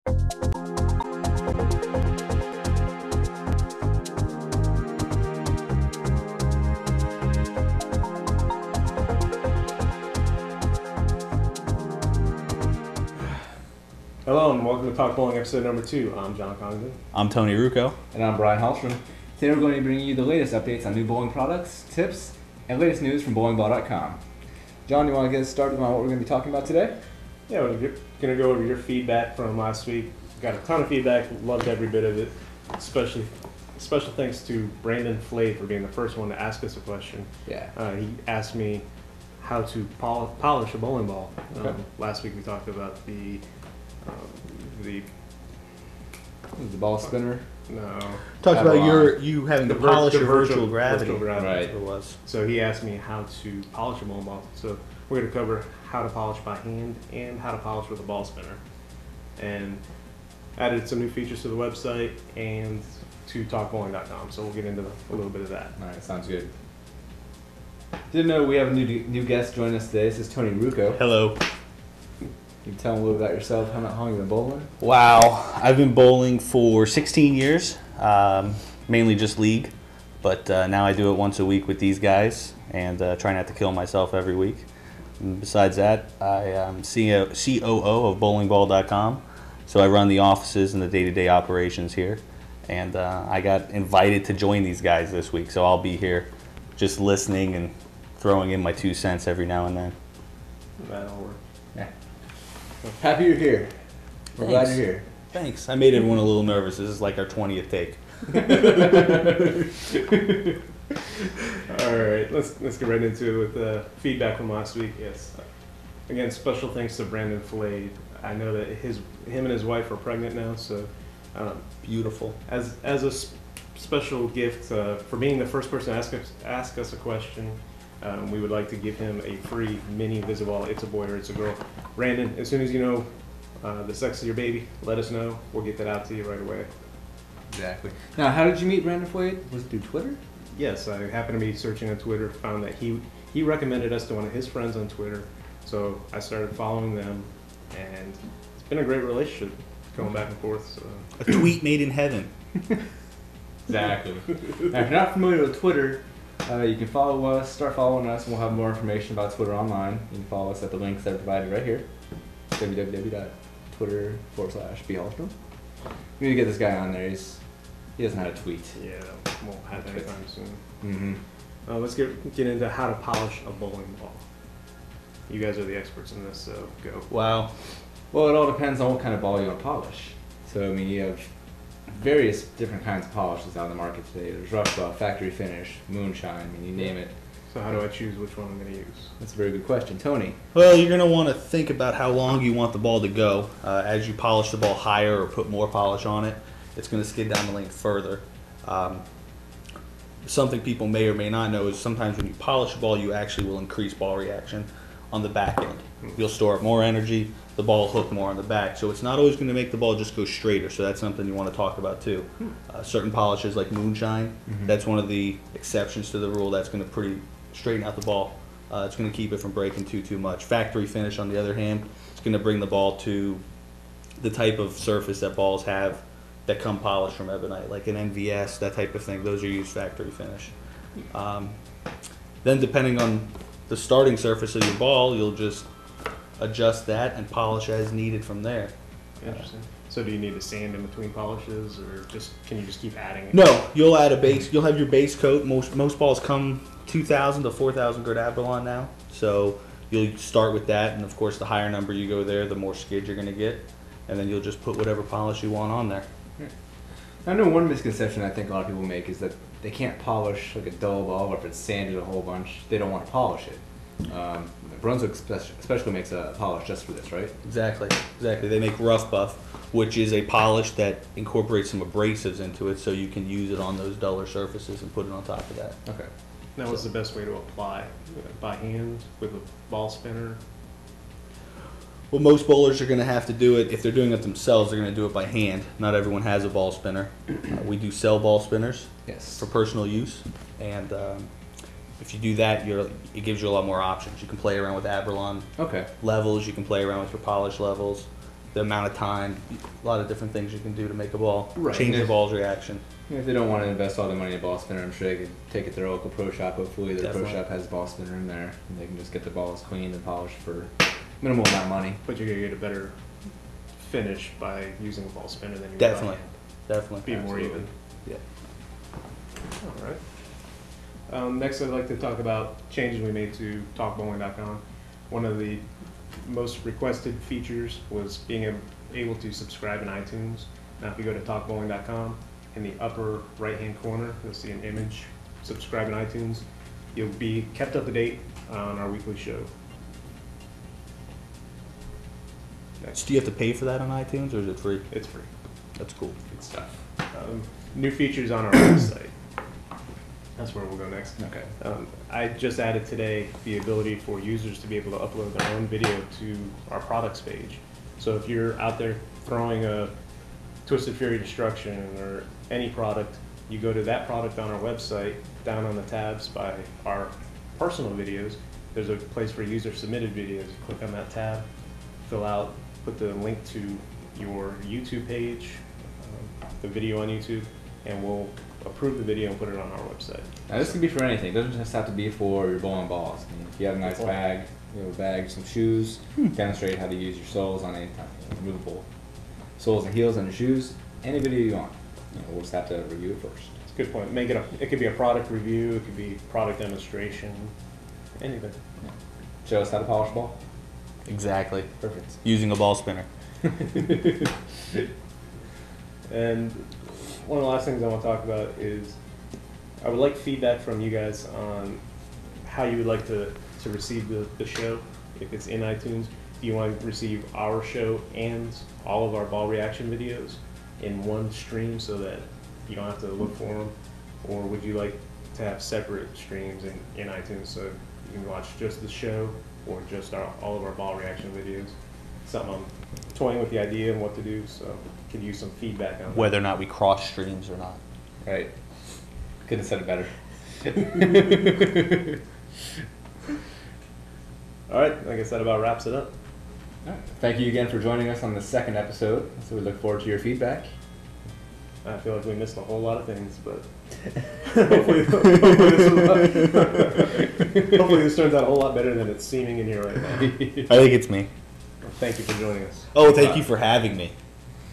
Hello and welcome to Talk Bowling episode number 2. I'm John Congdon. I'm Tony Rucco. And I'm Brian Hallstrom. Today we're going to bring you the latest updates on new bowling products, tips, and latest news from bowlingball.com. John, you want to get us started on what we're going to be talking about today? Yeah, we're going to go over your feedback from last week. Got a ton of feedback, loved every bit of it. Especially special thanks to Brandon Flade for being the first one to ask us a question. Yeah. He asked me how to polish a bowling ball. Okay. Last week we talked about the ball spinner. No. Talked about Avalon. you having to polish your virtual gravity. Right. Right. It was. So he asked me how to polish a bowling ball. So we're going to cover how to polish by hand and how to polish with a ball spinner. And added some new features to the website and to talkbowling.com. So we'll get into a little bit of that. All right, sounds good. Didn't know we have a new guest joining us today. This is Tony Rucco. Hello. Can you tell them a little about yourself? How long have you been bowling? Wow. I've been bowling for 16 years, mainly just league. But now I do it once a week with these guys and try not to kill myself every week. And besides that, I am COO of bowlingball.com. So I run the offices and the day-to-day operations here. And I got invited to join these guys this week. So I'll be here just listening and throwing in my 2 cents every now and then. That'll work. Yeah. Happy you're here. We're glad you're here. Thanks. I made everyone a little nervous. This is like our 20th take. All right, let's get right into it with the feedback from last week. Yes. Again, special thanks to Brandon Flade. I know that him and his wife are pregnant now, so Beautiful. as a special gift for being the first person to ask us a question, we would like to give him a free mini Visiball. It's a boy or it's a girl. Brandon, as soon as you know the sex of your baby, let us know. We'll get that out to you right away. Exactly. Now, how did you meet Brandon Flade? Was it through Twitter? Yes, I happened to be searching on Twitter, found that he recommended us to one of his friends on Twitter, so I started following them, and it's been a great relationship going back and forth. So. A tweet made in heaven. Exactly. Now, if you're not familiar with Twitter, you can follow us, start following us, and we'll have more information about Twitter online. You can follow us at the links that are provided right here, www.twitter.com/bhallstrom. We need to get this guy on there. He doesn't know how to tweet. Yeah, won't have that anytime soon. Mm-hmm. Let's get into how to polish a bowling ball. You guys are the experts in this, so go. Wow. Well, it all depends on what kind of ball you want to polish. So, I mean, you have various different kinds of polishes out in the market today. There's rough buff, factory finish, moonshine, I mean, you name it. So how do I choose which one I'm going to use? That's a very good question. Tony? Well, you're going to want to think about how long you want the ball to go. As you polish the ball higher or put more polish on it, it's going to skid down the lane further. Something people may or may not know is sometimes when you polish a ball, you actually will increase ball reaction on the back end. You'll store up more energy, the ball will hook more on the back. So it's not always going to make the ball just go straighter, so that's something you want to talk about too. Certain polishes like moonshine, that's one of the exceptions to the rule. That's going to pretty straighten out the ball. It's going to keep it from breaking too much. Factory finish, on the other hand, it's going to bring the ball to the type of surface that balls have that come polished from ebonite, like an NVS, that type of thing. Those are used factory finish. Then depending on the starting surface of your ball, you'll just adjust that and polish as needed from there. Interesting. So do you need to sand in between polishes, or can you just keep adding it? No, you'll add a base. You'll have your base coat. Most balls come 2,000 to 4,000 grit Avalon now, so you'll start with that, and of course the higher number you go there, the more skid you're going to get, and then you'll just put whatever polish you want on there. I know one misconception I think a lot of people make is that they can't polish like a dull ball, or if it's sanded a whole bunch, they don't want to polish it. Brunswick especially makes a polish just for this, right? Exactly. They make rough buff, which is a polish that incorporates some abrasives into it, so you can use it on those duller surfaces and put it on top of that. Okay. Now, what's the best way to apply? By hand, with a ball spinner? Well, most bowlers are going to have to do it, if they're doing it themselves, they're going to do it by hand. Not everyone has a ball spinner. We do sell ball spinners for personal use, and if you do that, it gives you a lot more options. You can play around with Avalon levels, you can play around with your polish levels. the amount of time, a lot of different things you can do to make a ball change Yeah. the ball's reaction. If they don't want to invest all their money in a ball spinner, I'm sure they could take it to their local pro shop. Hopefully, their Definitely. pro shop has a ball spinner in there, and they can just get the balls cleaned and polished for minimal amount of money. But you're gonna get a better finish by using a ball spinner than you would Definitely. by hand. Definitely. Be more Absolutely. even. Yeah. All right. Next, I'd like to talk about changes we made to talkbowling.com. One of the most requested features was being able to subscribe in iTunes. Now, if you go to talkbowling.com, in the upper right-hand corner, you'll see an image, subscribe in iTunes. You'll be kept up to date on our weekly show. So do you have to pay for that on iTunes, or is it free? It's free. That's cool. Good stuff. New features on our website. That's where we'll go next. Okay. I just added today the ability for users to be able to upload their own video to our products page. So if you're out there throwing a Twisted Fury Destruction or any product, you go to that product on our website, down on the tabs by our personal videos, there's a place for user submitted videos. You click on that tab, fill out, put the link to your YouTube page, the video on YouTube, and we'll approve the video and put it on our website. Now, this can be for anything. It doesn't just have to be for your bowling balls. I mean, if you have a nice bag, you have a bag, some shoes, demonstrate how to use your soles on any removable soles and heels on your shoes. Any video you want. We'll just have to review it first. It's a good point. Make it it could be a product review, it could be product demonstration, anything. Show us how to polish a ball. Exactly. Perfect. Using a ball spinner. And one of the last things I want to talk about is I would like feedback from you guys on how you would like to receive the show. If it's in iTunes, do you want to receive our show and all of our ball reaction videos in one stream so that you don't have to look for them? Or would you like to have separate streams in iTunes so you can watch just the show or just all of our ball reaction videos? Something I'm toying with the idea and what to do, so could use some feedback on that. Whether or not we cross streams or not. Right. Couldn't have said it better. All right, I guess that about wraps it up. All right. Thank you again for joining us on the second episode. So we look forward to your feedback. I feel like we missed a whole lot of things, but hopefully this turns out a whole lot better than it's seeming in here right now. I think it's me. Thank you for joining us. Oh, thank you for having me.